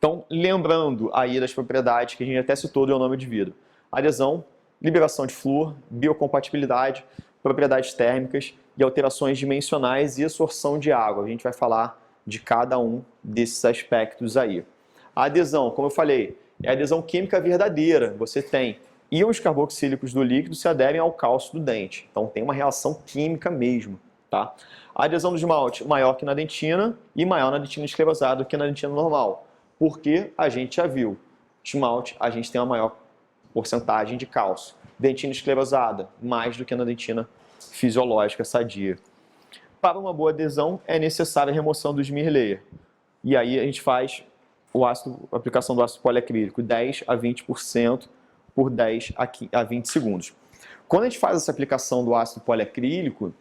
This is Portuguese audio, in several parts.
Então, lembrando aí das propriedades que a gente até citou do ionômero de vidro. Adesão, liberação de flúor, biocompatibilidade, propriedades térmicas e alterações dimensionais e absorção de água. A gente vai falar de cada um desses aspectos aí. A adesão, como eu falei, é a adesão química verdadeira. Você tem íons carboxílicos do líquido se aderem ao cálcio do dente. Então tem uma reação química mesmo, tá? A adesão do esmalte maior que na dentina e maior na dentina esclerosada do que na dentina normal. Porque a gente já viu, esmalte a gente tem uma maior porcentagem de cálcio. Dentina esclerosada, mais do que na dentina fisiológica sadia. Para uma boa adesão é necessária a remoção do smear layer. E aí a gente faz a aplicação do ácido poliacrílico 10 a 20% por 10 a 20 segundos. Quando a gente faz essa aplicação do ácido poliacrílico,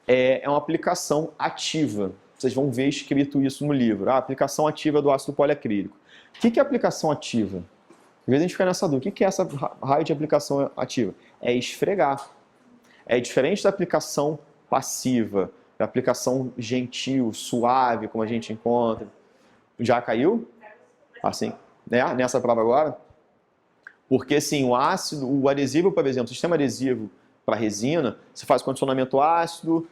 é uma aplicação ativa. Vocês vão ver escrito isso no livro. A aplicação ativa do ácido poliacrílico. O que é aplicação ativa? Às vezes a gente fica nessa dúvida. O que é essa raio de aplicação ativa? É esfregar. É diferente da aplicação passiva, da aplicação gentil, suave, como a gente encontra. Já caiu? Assim, né? Nessa prova agora? Porque, assim, o adesivo, por exemplo, o sistema adesivo para resina, você faz condicionamento ácido,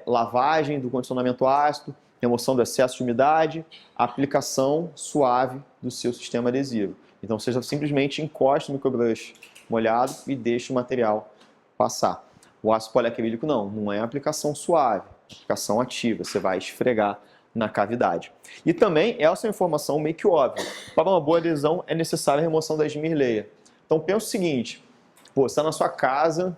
lavagem do condicionamento ácido, remoção do excesso de umidade, aplicação suave do seu sistema adesivo. Então, você simplesmente encosta o microbrush molhado e deixa o material passar. O ácido poliacrílico não é aplicação suave, é aplicação ativa, você vai esfregar na cavidade. E também, essa é uma informação meio que óbvia. Para uma boa adesão, é necessária a remoção da smear layer. Então, pensa o seguinte, você está na sua casa,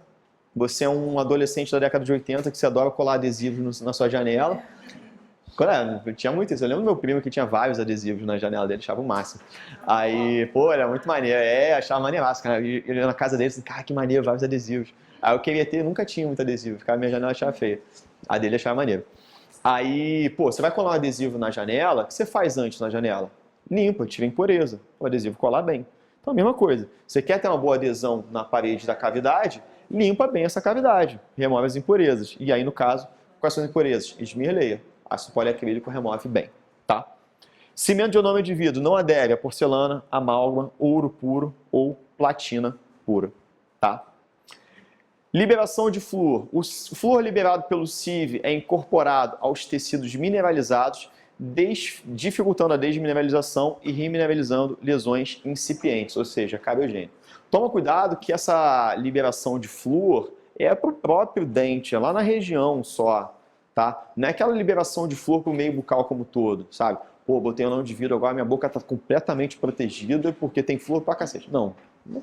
você é um adolescente da década de 80 que você adora colar adesivos na sua janela. Eu tinha muito isso. Eu lembro do meu primo que tinha vários adesivos na janela dele, achava o máximo. Aí, era muito maneiro. Achava maneiraço, cara. Eu ia na casa dele, assim, cara, que maneiro, vários adesivos. Aí eu queria ter, nunca tinha muito adesivo, ficava minha janela achava feia. A dele achava maneiro. Aí, você vai colar um adesivo na janela, o que você faz antes na janela? Limpa, tira a impureza, o adesivo colar bem. Então, a mesma coisa. Você quer ter uma boa adesão na parede da cavidade? Limpa bem essa cavidade, remove as impurezas. E aí, no caso, quais são as impurezas? Smear layer. Ácido poliacrílico remove bem, tá? Cimento de ionômero de vidro não adere a porcelana, amálgama, ouro puro ou platina pura, tá? Liberação de flúor. O flúor liberado pelo sieve é incorporado aos tecidos mineralizados, dificultando a desmineralização e remineralizando lesões incipientes, ou seja, cariogênico. Toma cuidado que essa liberação de flúor é para o próprio dente, é lá na região só, tá? Não é aquela liberação de flúor para o meio bucal como todo, sabe? Botei o ionômero de vidro, agora minha boca está completamente protegida porque tem flúor pra cacete. Não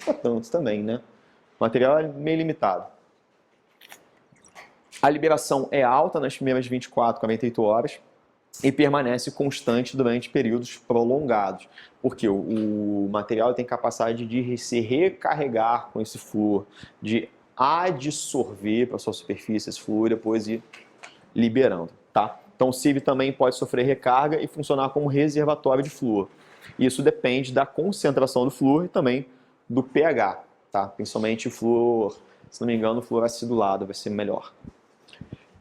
tá tanto também, né? O material é meio limitado. A liberação é alta nas primeiras 24, 48 horas e permanece constante durante períodos prolongados, porque o material tem capacidade de se recarregar com esse flúor, de adsorver para a sua superfície esse flúor e depois ir liberando, tá? Então o sieve também pode sofrer recarga e funcionar como reservatório de flúor. Isso depende da concentração do flúor e também do pH, tá? Principalmente o flúor, se não me engano, o flúor acidulado vai ser melhor.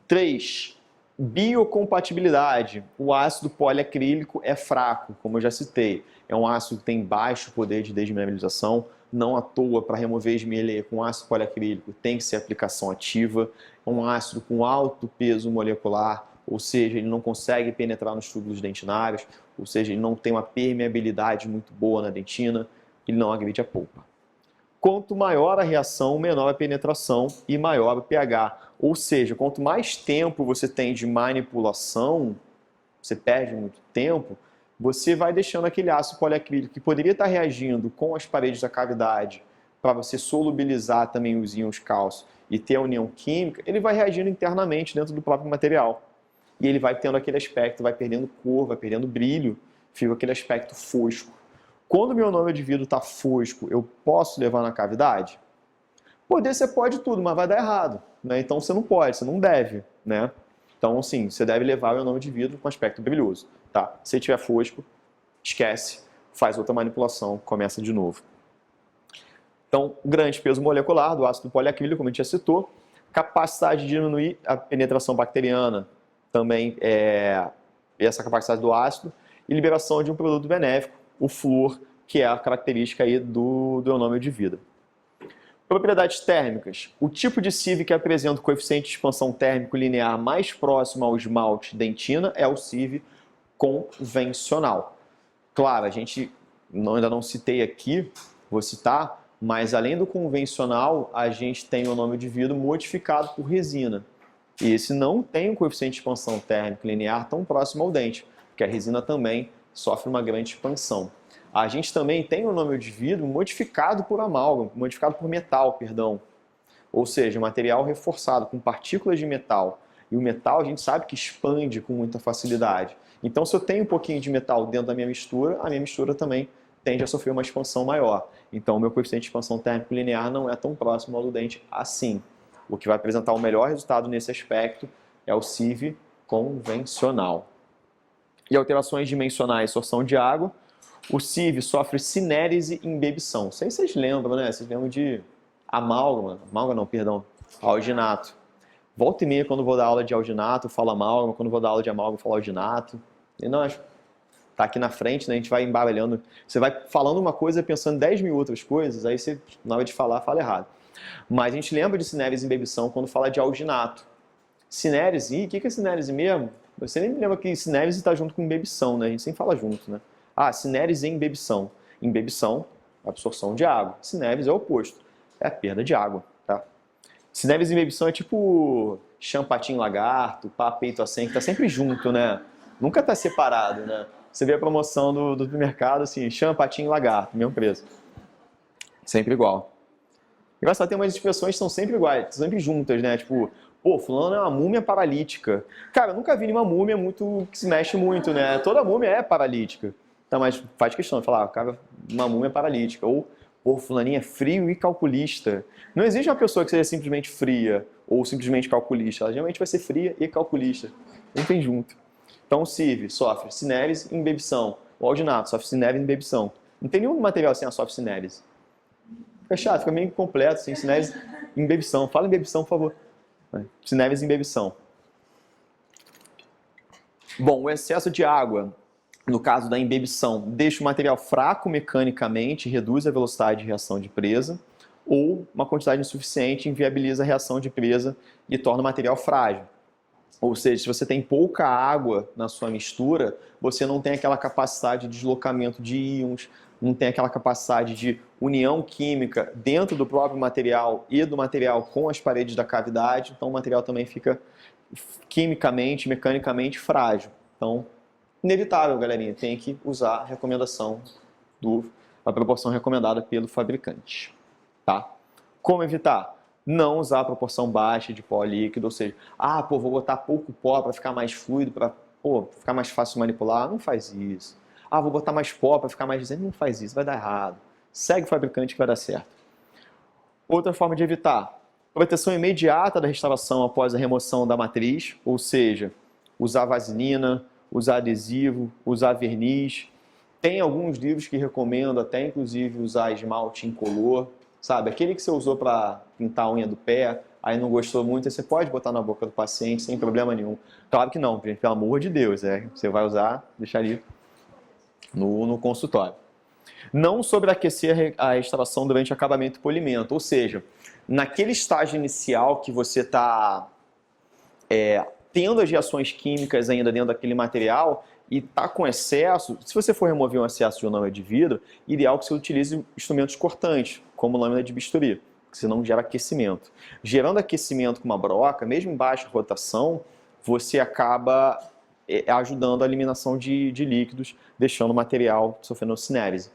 3. Biocompatibilidade. O ácido poliacrílico é fraco, como eu já citei. É um ácido que tem baixo poder de desmineralização. Não à toa, para remover smear layer com ácido poliacrílico, tem que ser aplicação ativa. É um ácido com alto peso molecular, ou seja, ele não consegue penetrar nos túbulos dentinários, ou seja, ele não tem uma permeabilidade muito boa na dentina, ele não agride a polpa. Quanto maior a reação, menor a penetração e maior o pH. Ou seja, quanto mais tempo você tem de manipulação, você perde muito tempo, você vai deixando aquele ácido poliacrílico que poderia estar reagindo com as paredes da cavidade para você solubilizar também os íons cálcio e ter a união química, ele vai reagindo internamente dentro do próprio material. E ele vai tendo aquele aspecto, vai perdendo cor, vai perdendo brilho, fica aquele aspecto fosco. Quando o meu ionômero de vidro está fosco, eu posso levar na cavidade? Poder você pode tudo, mas vai dar errado, né? Então você não pode, você não deve, né? Então, sim, você deve levar o ionômero de vidro com aspecto brilhoso, tá? Se tiver fosco, esquece, faz outra manipulação, começa de novo. Então, grande peso molecular do ácido poliacrílico, como a gente já citou, capacidade de diminuir a penetração bacteriana, também essa capacidade do ácido, e liberação de um produto benéfico, o flúor, que é a característica aí do ionômero de vida. Propriedades térmicas. O tipo de sieve que apresenta o coeficiente de expansão térmico linear mais próximo ao esmalte dentina é o sieve convencional. Claro, a gente ainda não citei aqui, vou citar, mas além do convencional, a gente tem o ionômero de vidro modificado por resina. E esse não tem um coeficiente de expansão térmico linear tão próximo ao dente, porque a resina também sofre uma grande expansão. A gente também tem o ionômero de vidro modificado por amálgama, modificado por metal, perdão. Ou seja, material reforçado com partículas de metal. E o metal a gente sabe que expande com muita facilidade. Então, se eu tenho um pouquinho de metal dentro da minha mistura, a minha mistura também tende a sofrer uma expansão maior. Então, o meu coeficiente de expansão térmico linear não é tão próximo ao do dente assim. O que vai apresentar o melhor resultado nesse aspecto é o sieve convencional. E alterações dimensionais, sorção de água. O sieve sofre cinérese e embebição. Não sei se vocês lembram, né? Vocês lembram de amálgama não, perdão, alginato. Volta e meia, quando vou dar aula de alginato, eu falo amálgama. Quando vou dar aula de amálgama, eu falo alginato. E não, tá aqui na frente, né? A gente vai embaralhando. Você vai falando uma coisa, pensando 10 mil outras coisas, aí você, na hora de falar, fala errado. Mas a gente lembra de cinérese e embebição quando fala de alginato. Cinérese, o que é cinérese mesmo? Você nem lembra que cinérese está junto com embebição, né? A gente sempre fala junto, né? Ah, cinérese e embebição. Embebição, absorção de água. Cinérese é o oposto, é a perda de água, tá? Cinérese e embebição é tipo champatinho lagarto, pá, peito assim, que tá sempre junto, né? Nunca tá separado, né? Você vê a promoção do mercado, assim, champatinho lagarto, mesmo preço. Sempre igual. Engraçado, tem umas expressões que são sempre iguais, sempre juntas, né? Tipo, pô, fulano é uma múmia paralítica. Cara, eu nunca vi nenhuma múmia que se mexe muito, né? Toda múmia é paralítica. Então, mas faz questão de falar, cara, uma múmia paralítica. Ou, pô, fulaninho é frio e calculista. Não existe uma pessoa que seja simplesmente fria ou simplesmente calculista. Ela geralmente vai ser fria e calculista. Não tem junto. Então, o sieve sofre cinérese e embebição. O alginato sofre cinérese e embebição. Não tem nenhum material sem a sofre cinérese. Fica chato, fica meio incompleto, assim, cinérese e embebição. Fala embebição, por favor. Cinérese e embebição. Bom, o excesso de água, no caso da embebição, deixa o material fraco mecanicamente, reduz a velocidade de reação de presa, ou uma quantidade insuficiente inviabiliza a reação de presa e torna o material frágil. Ou seja, se você tem pouca água na sua mistura, você não tem aquela capacidade de deslocamento de íons, não tem aquela capacidade de união química dentro do próprio material e do material com as paredes da cavidade, então o material também fica quimicamente, mecanicamente frágil. Então, inevitável, galerinha, tem que usar a recomendação, a proporção recomendada pelo fabricante. Tá? Como evitar? Não usar a proporção baixa de pó líquido, ou seja, vou botar pouco pó para ficar mais fluido, para ficar mais fácil de manipular. Não faz isso. Vou botar mais pó para ficar mais dizendo. Não faz isso, vai dar errado. Segue o fabricante que vai dar certo. Outra forma de evitar: proteção imediata da restauração após a remoção da matriz, ou seja, usar vaselina, usar adesivo, usar verniz. Tem alguns livros que recomendam até inclusive usar esmalte incolor, sabe? Aquele que você usou para pintar a unha do pé, aí não gostou muito, você pode botar na boca do paciente sem problema nenhum. Claro que não, gente, pelo amor de Deus, você vai usar, deixar ali no consultório. Não sobreaquecer a restauração durante o acabamento e polimento, ou seja, naquele estágio inicial que você está tendo as reações químicas ainda dentro daquele material e está com excesso, se você for remover um excesso de lâmina de vidro, ideal que você utilize instrumentos cortantes, como lâmina de bisturi, que senão gera aquecimento. Gerando aquecimento com uma broca, mesmo em baixa rotação, você acaba ajudando a eliminação de líquidos, deixando o material sofrendo cinérese.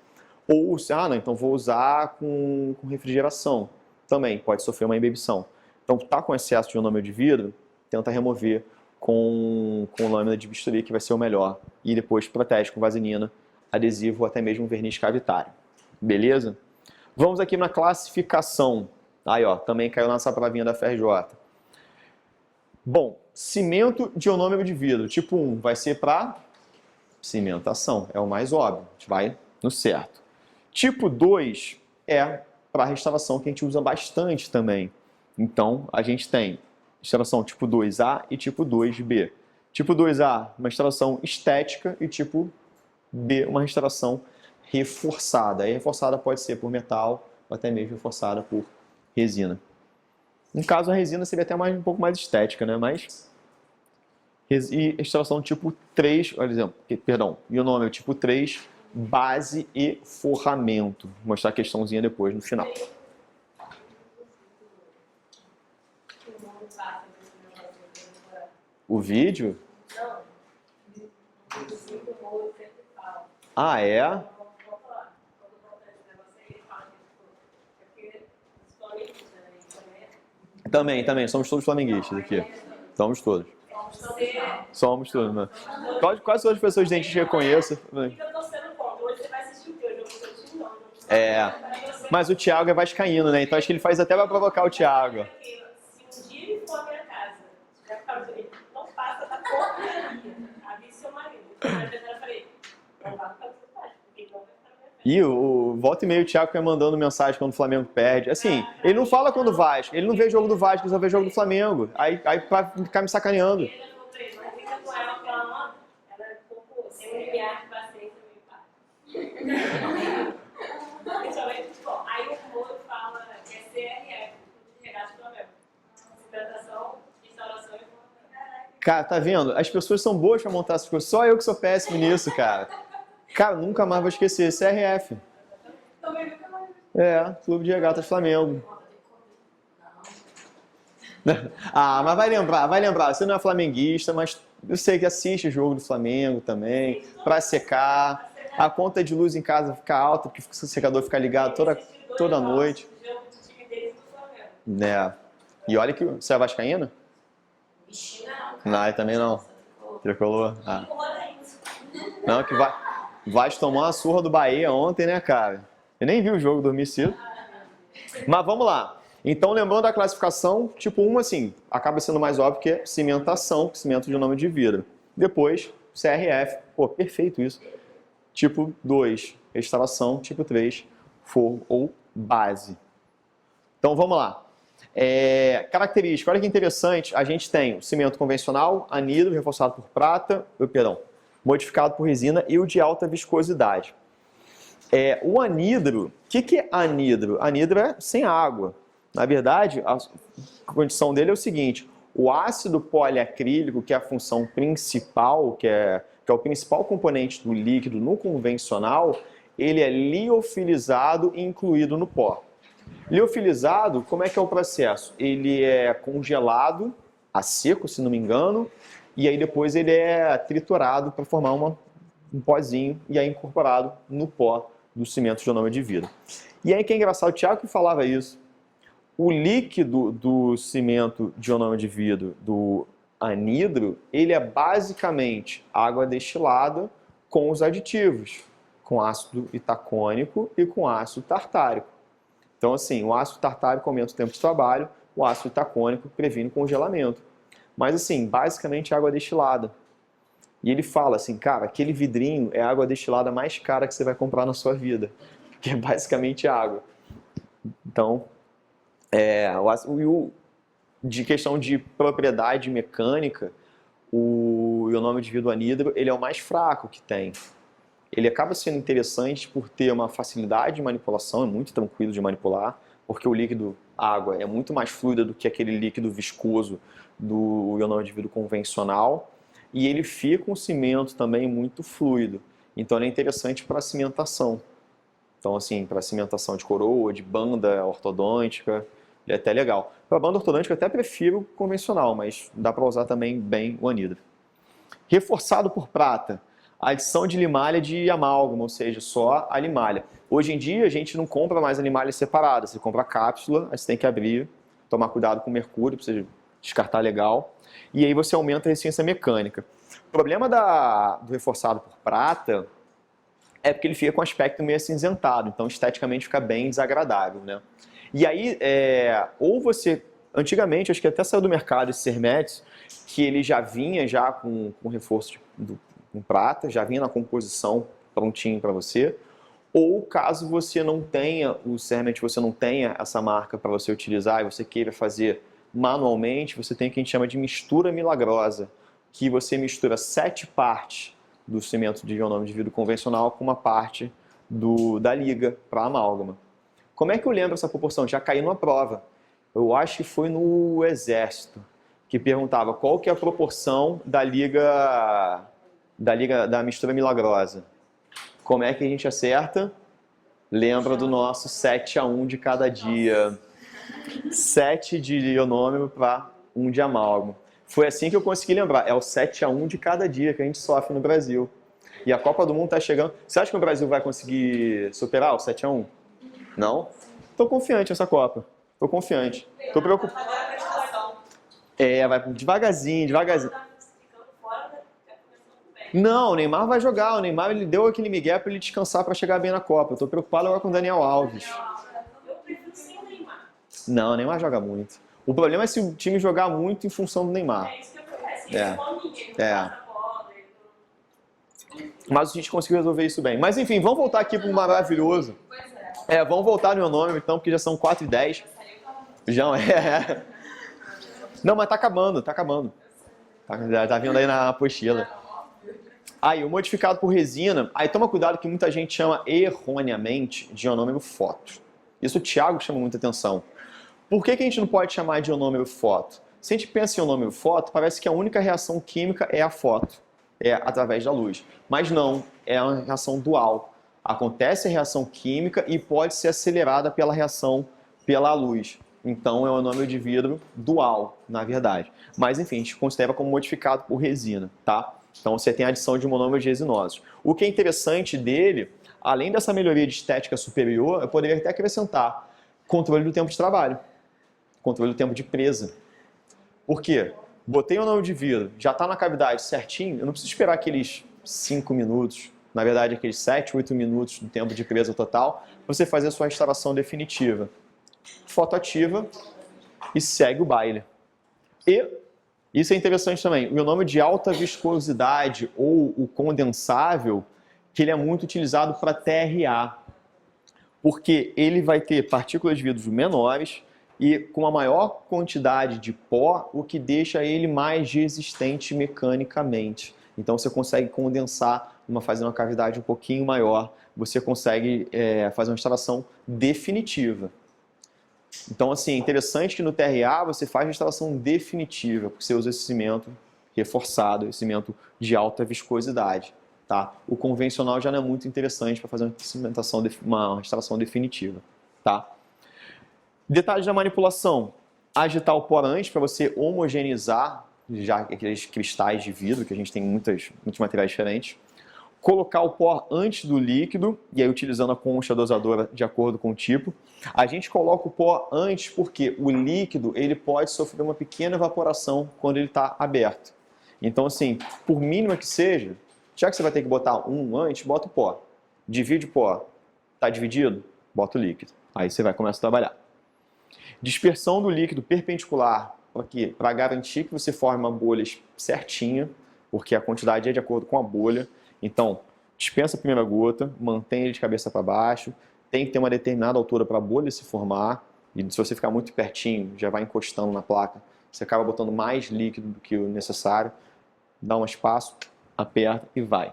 Ou, então vou usar com refrigeração, também pode sofrer uma embebição. Então, está com excesso de ionômero de vidro, tenta remover com lâmina de bisturi, que vai ser o melhor. E depois protege com vaselina, adesivo ou até mesmo verniz cavitário. Beleza? Vamos aqui na classificação. Aí, também caiu nossa provinha da FRJ. Bom, cimento de ionômero de vidro, tipo 1, vai ser para cimentação, é o mais óbvio, a gente vai no certo. Tipo 2 é para restauração, que a gente usa bastante também. Então, a gente tem restauração tipo 2A e tipo 2B. Tipo 2A, uma restauração estética, e tipo B, uma restauração reforçada. Aí reforçada pode ser por metal ou até mesmo reforçada por resina. No caso, a resina seria até um pouco mais estética, né? Mas e restauração tipo 3, por exemplo, perdão, e o nome é o tipo 3, base e forramento. Vou mostrar a questãozinha depois, no final. O vídeo? Ah, é? Também, somos todos flamenguistas aqui. Somos todos. Somos todos, né? Quase todas as pessoas dentistas que eu conheço. É. Mas o Thiago é vascaíno, né? Então acho que ele faz até pra provocar o Thiago. Se um dia ele for à minha casa, já fala, ele não passa da porcaria. Avise seu marido. Eu falei, não vá fazer parte, porque não vai ficar na minha frente. E o volta e meio o Thiago vai mandando mensagem quando o Flamengo perde. Assim, ele não fala quando o Vasco, ele não vê jogo do Vasco, ele só vê jogo do Flamengo. Aí pra ficar me sacaneando. Ele falou pra ele, mas fica com ela, porque ela é um pouco, tem um limiar de paciência meio pá. Principalmente, bom, aí o Moro fala que é CRF, de regate do Flamengo. Hidratação, instalação e... Cara, tá vendo? As pessoas são boas pra montar essas coisas. Só eu que sou péssimo nisso, cara. Cara, nunca mais vou esquecer. CRF. Também nunca mais. É, Clube de Regatas Flamengo. Ah, mas vai lembrar. Você não é flamenguista, mas eu sei que assiste o jogo do Flamengo também, pra secar. A conta de luz em casa fica alta, porque o secador fica ligado toda noite. Né? E olha que você é vascaína? Não, eu também não. Tricolor? Ah. Não, que vai tomar uma surra do Bahia ontem, né, cara? Eu nem vi o jogo, dormi cedo. Mas vamos lá. Então, lembrando da classificação, tipo 1, assim, acaba sendo mais óbvio que é cimentação, cimento de nome de vidro. Depois, CRF. Pô, perfeito isso. Tipo 2, restauração. Tipo 3, forro ou base. Então, vamos lá. Característica, olha que interessante, a gente tem o cimento convencional, anidro, reforçado por prata, modificado por resina e o de alta viscosidade. O anidro, o que é anidro? Anidro é sem água. Na verdade, a condição dele é o seguinte, o ácido poliacrílico, que é a função principal, que é o principal componente do líquido no convencional, ele é liofilizado e incluído no pó. Liofilizado, como é que é o processo? Ele é congelado a seco, se não me engano, e aí depois ele é triturado para formar um pozinho e é incorporado no pó do cimento de ionômero de vidro. E aí que é engraçado, o Thiago que falava isso. O líquido do cimento de ionômero de vidro, do anidro, ele é basicamente água destilada com os aditivos, com ácido itacônico e com ácido tartárico. Então, assim, o ácido tartárico aumenta o tempo de trabalho, o ácido itacônico previne o congelamento. Mas, assim, basicamente água destilada. E ele fala assim, cara, aquele vidrinho é a água destilada mais cara que você vai comprar na sua vida, que é basicamente água. Então, de questão de propriedade mecânica, o ionômero de vidro anidro, ele é o mais fraco que tem. Ele acaba sendo interessante por ter uma facilidade de manipulação, é muito tranquilo de manipular, porque o líquido água é muito mais fluido do que aquele líquido viscoso do ionômero de vidro convencional, e ele fica um cimento também muito fluido. Então ele é interessante para cimentação. Então assim, para cimentação de coroa, de banda ortodôntica, ele é até legal. Para banda ortodôntica eu até prefiro o convencional, mas dá para usar também bem o anidro. Reforçado por prata. Adição de limalha de amálgama, ou seja, só a limalha. Hoje em dia a gente não compra mais a limalha separada, você compra a cápsula, aí você tem que abrir, tomar cuidado com o mercúrio, para você descartar legal, e aí você aumenta a resistência mecânica. O problema do reforçado por prata é porque ele fica com um aspecto meio acinzentado, então esteticamente fica bem desagradável, né? E aí, ou você, antigamente, acho que até saiu do mercado esse Sermetes, que ele já vinha já com reforço com prata, já vinha na composição prontinho para você, ou caso você não tenha o Sermet, você não tenha essa marca para você utilizar e você queira fazer manualmente, você tem o que a gente chama de mistura milagrosa, que você mistura 7 partes do cimento de ionômero de vidro convencional com uma parte da liga para amálgama. Como é que eu lembro essa proporção? Já caí numa prova. Eu acho que foi no Exército, que perguntava qual que é a proporção da mistura milagrosa. Como é que a gente acerta? Lembra do nosso 7-1 de cada dia. 7 de ionômero para 1 de amálgama. Foi assim que eu consegui lembrar. É o 7-1 de cada dia que a gente sofre no Brasil. E a Copa do Mundo está chegando. Você acha que o Brasil vai conseguir superar o 7-1? Não? Estou confiante nessa Copa. Estou confiante. Estou preocupado. Vai devagarzinho, devagarzinho. Não, o Neymar vai jogar. O Neymar ele deu aquele migué para ele descansar para chegar bem na Copa. Eu estou preocupado agora com o Daniel Alves. Eu prefiro sem o Neymar. Não, o Neymar joga muito. O problema é se o time jogar muito em função do Neymar. É isso que acontece. Ele não passa a bola. Mas a gente conseguiu resolver isso bem. Mas enfim, vamos voltar aqui para o maravilhoso. Vamos voltar no ionômero então, porque já são 4h10. Já é. Não, mas tá acabando, tá acabando. Tá vindo aí na apostila. Aí, o modificado por resina. Aí toma cuidado que muita gente chama erroneamente de ionômero foto. Isso o Thiago chama muita atenção. Por que a gente não pode chamar de ionômero foto? Se a gente pensa em ionômero foto, parece que a única reação química é a foto. É através da luz. Mas não, é uma reação dual. Acontece a reação química e pode ser acelerada pela reação pela luz. Então é um ionômero de vidro dual, na verdade. Mas enfim, a gente considera como modificado por resina, tá? Então você tem a adição de monômeros resinosos. O que é interessante dele, além dessa melhoria de estética superior, eu poderia até acrescentar controle do tempo de trabalho, controle do tempo de presa. Por quê? Botei o ionômero de vidro, já está na cavidade certinho, eu não preciso esperar aqueles 5 minutos, na verdade aqueles 7, 8 minutos do tempo de presa total, para você fazer a sua restauração definitiva. Fotoativa e segue o baile. E isso é interessante também, o ionômero de alta viscosidade ou o condensável, que ele é muito utilizado para TRA, porque ele vai ter partículas de vidro menores e com a maior quantidade de pó, o que deixa ele mais resistente mecanicamente. Então você consegue condensar, fazendo uma cavidade um pouquinho maior, você consegue fazer uma instalação definitiva. Então, assim, é interessante que no TRA você faz a instalação definitiva, porque você usa esse cimento reforçado, esse cimento de alta viscosidade. Tá? O convencional já não é muito interessante para fazer uma instalação definitiva. Tá? Detalhes da manipulação. Agitar o pó antes para você homogeneizar já aqueles cristais de vidro, que a gente tem muitos materiais diferentes. Colocar o pó antes do líquido, e aí utilizando a concha dosadora de acordo com o tipo. A gente coloca o pó antes porque o líquido ele pode sofrer uma pequena evaporação quando ele está aberto. Então, assim, por mínima que seja, já que você vai ter que botar um antes, bota o pó. Divide o pó. Está dividido? Bota o líquido. Aí você vai começar a trabalhar. Dispersão do líquido perpendicular, para garantir que você forme uma bolha certinha, porque a quantidade é de acordo com a bolha. Então, dispensa a primeira gota, mantém ele de cabeça para baixo, tem que ter uma determinada altura para a bolha se formar, e se você ficar muito pertinho, já vai encostando na placa, você acaba botando mais líquido do que o necessário, dá um espaço, aperta e vai.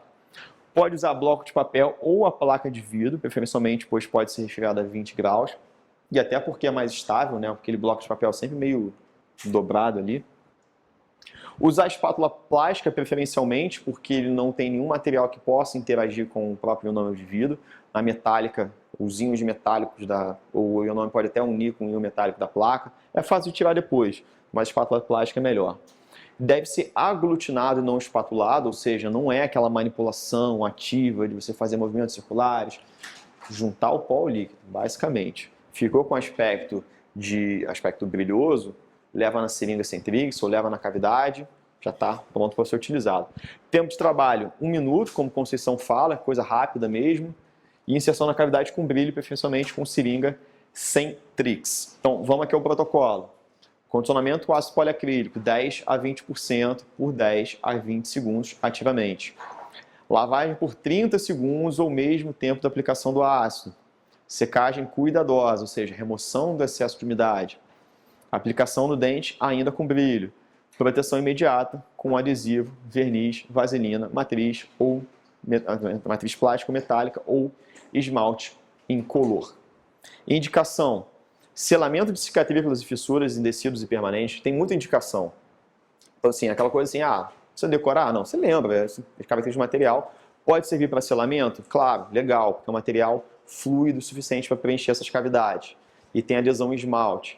Pode usar bloco de papel ou a placa de vidro, preferencialmente, pois pode ser resfriada a 20 graus, e até porque é mais estável, né? Aquele bloco de papel sempre meio dobrado ali. Usar espátula plástica preferencialmente, porque ele não tem nenhum material que possa interagir com o próprio ionômero de vidro. A metálica, os íons metálicos, o ionômero pode até unir com o íon metálico da placa. É fácil de tirar depois, mas espátula plástica é melhor. Deve ser aglutinado e não espatulado, ou seja, não é aquela manipulação ativa de você fazer movimentos circulares. Juntar o pó ao líquido, basicamente. Ficou com aspecto brilhoso, leva na seringa Centrix ou leva na cavidade, já está pronto para ser utilizado. Tempo de trabalho, 1 minuto, como Conceição fala, coisa rápida mesmo. E inserção na cavidade com brilho, preferencialmente com seringa Centrix. Então, vamos aqui ao protocolo. Condicionamento ácido poliacrílico, 10 a 20% por 10 a 20 segundos ativamente. Lavagem por 30 segundos ou mesmo tempo da aplicação do ácido. Secagem cuidadosa, ou seja, remoção do excesso de umidade. Aplicação no dente ainda com brilho. Proteção imediata com adesivo, verniz, vaselina, matriz ou matriz plástica ou metálica ou esmalte incolor. Indicação: selamento de cicatrículas e fissuras em tecidos e permanentes. Tem muita indicação. Então, assim, aquela coisa assim, você decorar? Não, você lembra, as características do material. Pode servir para selamento? Claro, legal, porque é um material fluido o suficiente para preencher essas cavidades. E tem adesão em esmalte.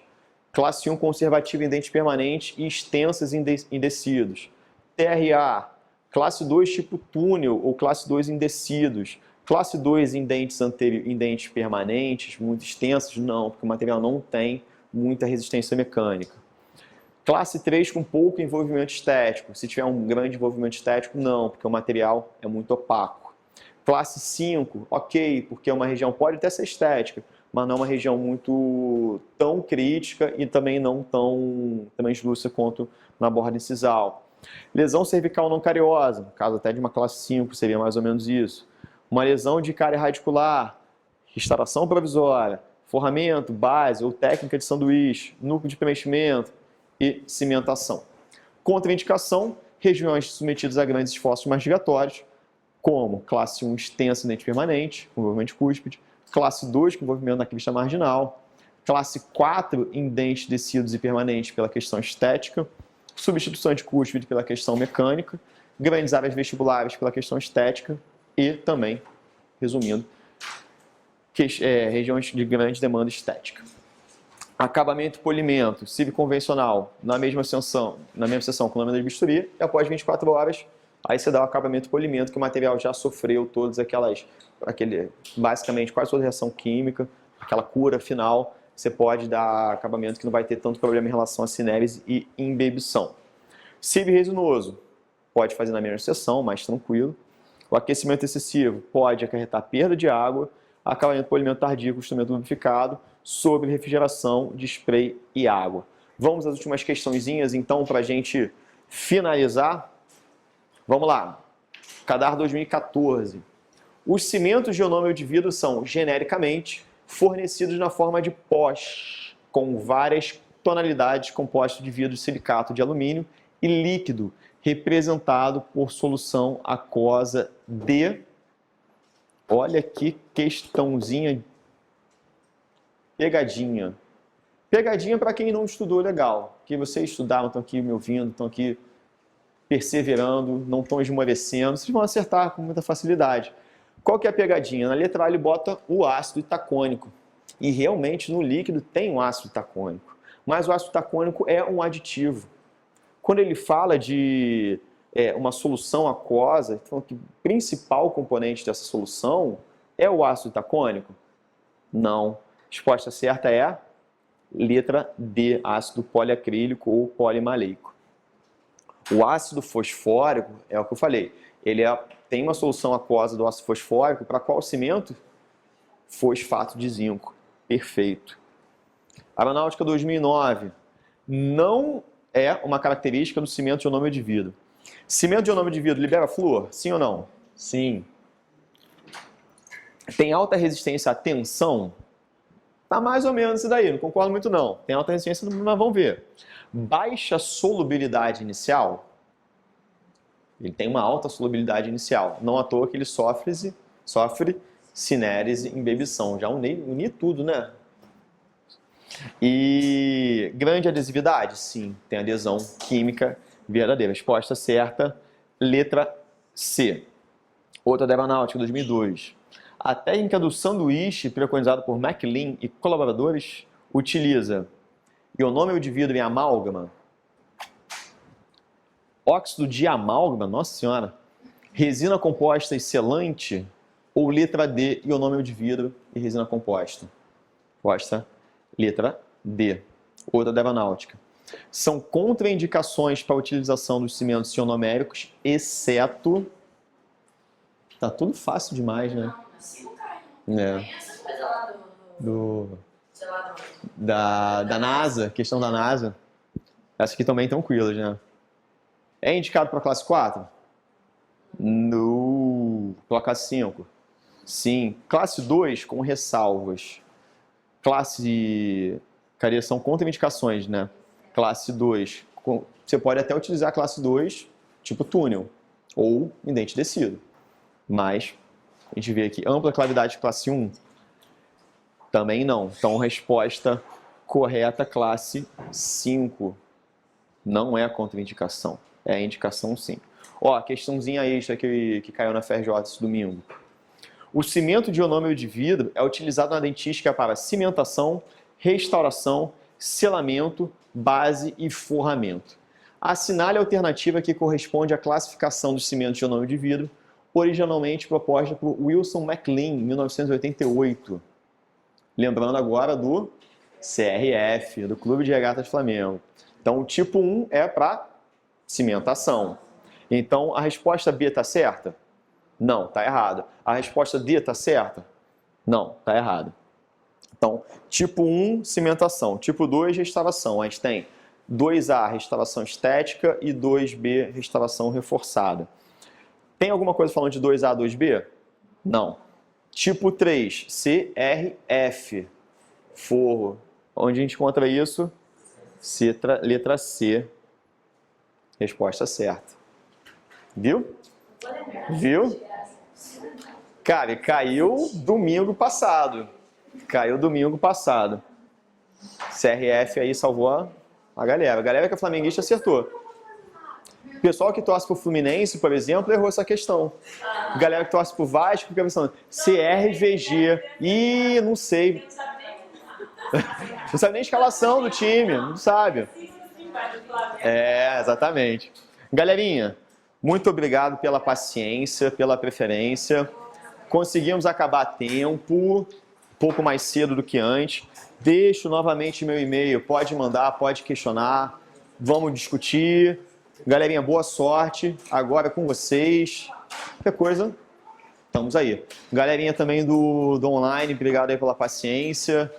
Classe 1 conservativa em dentes permanentes e extensas em tecidos. TRA. Classe 2 tipo túnel ou classe 2 em tecidos. Classe 2 em dentes permanentes, muito extensos? Não, porque o material não tem muita resistência mecânica. Classe 3 com pouco envolvimento estético. Se tiver um grande envolvimento estético, não, porque o material é muito opaco. Classe 5, ok, porque uma região pode até ser estética, mas não é uma região muito tão crítica e também não tão translúcida quanto na borda incisal. Lesão cervical não cariosa, no caso até de uma classe 5, seria mais ou menos isso. Uma lesão de cárie radicular, restauração provisória, forramento, base ou técnica de sanduíche, núcleo de preenchimento e cimentação. Contraindicação: regiões submetidas a grandes esforços mastigatórios, como classe 1 extensa em dente permanente, com envolvimento de cúspide, classe 2 com envolvimento na crista marginal, classe 4 em dentes tecidos e permanentes pela questão estética, substituição de cúspide pela questão mecânica, grandes áreas vestibulares pela questão estética e também, resumindo, regiões de grande demanda estética. Acabamento e polimento, convencional, na mesma sessão com lâmina de bisturi, e após 24 horas, aí você dá o acabamento e polimento, que o material já sofreu todas basicamente quase toda a reação química, aquela cura final, você pode dar acabamento que não vai ter tanto problema em relação a cinérese e embebição. Cibe resinoso, pode fazer na mesma sessão, mais tranquilo. O aquecimento excessivo pode acarretar perda de água, acabamento e polimento tardio com instrumento lubrificado, sobre refrigeração de spray e água. Vamos às últimas questõezinhas, então, para a gente finalizar. Vamos lá. CADAR 2014. Os cimentos de ionômero de vidro são, genericamente, fornecidos na forma de pós, com várias tonalidades compostas de vidro de silicato de alumínio e líquido, representado por solução aquosa de... Olha que questãozinha pegadinha. Pegadinha para quem não estudou legal. Que vocês estudaram, estão aqui me ouvindo, estão aqui perseverando, não estão esmorecendo, vocês vão acertar com muita facilidade. Qual que é a pegadinha? Na letra A ele bota o ácido itacônico. E realmente no líquido tem um ácido itacônico. Mas o ácido itacônico é um aditivo. Quando ele fala de uma solução aquosa, então, que o principal componente dessa solução é o ácido itacônico? Não. A resposta certa é letra D, ácido poliacrílico ou polimaleico. O ácido fosfórico, é o que eu falei, ele tem uma solução aquosa do ácido fosfórico para qual cimento? Fosfato de zinco. Perfeito. Aeronáutica 2009. Não é uma característica do cimento de ionômero de vidro. Cimento de ionômero de vidro libera flúor? Sim ou não? Sim. Tem alta resistência à tensão? Tá mais ou menos isso daí, não concordo muito não. Tem alta resistência, mas vamos ver. Baixa solubilidade inicial? Ele tem uma alta solubilidade inicial. Não à toa que ele sofre cinérese e embebição. Já uni tudo, né? E grande adesividade? Sim, tem adesão química verdadeira. Resposta certa, letra C. Outra da Aeronáutica, 2002. A técnica do sanduíche, preconizada por MacLean e colaboradores, utiliza ionômero de vidro em amálgama, óxido de amálgama, nossa senhora, resina composta e selante, ou letra D, ionômero de vidro e resina composta? Resposta, letra D. Outra da Aeronáutica. São contraindicações para a utilização dos cimentos ionoméricos, exceto... Tá tudo fácil demais, né? Assim não cai. É. Tem essa coisa lá sei lá, da NASA, questão da NASA. Essas aqui também tranquilas, né? É indicado para classe 4? No. Para classe 5? Sim. Classe 2 com ressalvas. Cadê? São contraindicações, né? Classe 2 Você pode até utilizar a classe 2, tipo túnel, ou em dente descido. Mas, a gente vê aqui, ampla clavidade classe 1, também não. Então, resposta correta, classe 5. Não é a contraindicação, é a indicação sim. Ó, questãozinha extra que caiu na FRJ esse domingo. O cimento de ionômero de vidro é utilizado na dentística para cimentação, restauração, selamento, base e forramento. Assinale a alternativa que corresponde à classificação dos cimentos de ionômero de vidro, originalmente proposta por Wilson McLean, em 1988. Lembrando agora do CRF, do Clube de Regatas Flamengo. Então, o tipo 1 é para cimentação. Então, a resposta B está certa? Não, está errada. A resposta D está certa? Não, está errada. Então, tipo 1, cimentação. Tipo 2, restauração. A gente tem 2A, restauração estética, e 2B, restauração reforçada. Tem alguma coisa falando de 2A, 2B? Não. Tipo 3, CRF, forro. Onde a gente encontra isso? Letra C. Resposta certa. Viu? Viu? Cara, caiu domingo passado. Caiu domingo passado. CRF aí salvou a galera. A galera que é flamenguista acertou. O pessoal que torce pro Fluminense, por exemplo, errou essa questão. A galera que torce pro Vasco fica pensando, CRVG. Ih, não sei. Não sabe nem a escalação do time, não sabe. É, exatamente. Galerinha, muito obrigado pela paciência, pela preferência. Conseguimos acabar a tempo, um pouco mais cedo do que antes. Deixo novamente meu e-mail, pode mandar, pode questionar, vamos discutir. Galerinha, boa sorte, agora com vocês. Qualquer coisa, estamos aí. Galerinha também do online, obrigado aí pela paciência.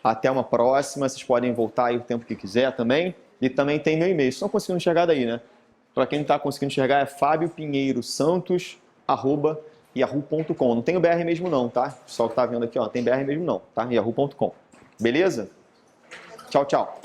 Até uma próxima, vocês podem voltar aí o tempo que quiser também. E também tem meu e-mail, vocês estão conseguindo enxergar daí, né? Para quem não está conseguindo enxergar é fabiopinheirosantos@yahoo.com. Não tem o BR mesmo não, tá? O pessoal que está vendo aqui, ó, tem BR mesmo não, tá? yahoo.com. Beleza? Tchau, tchau.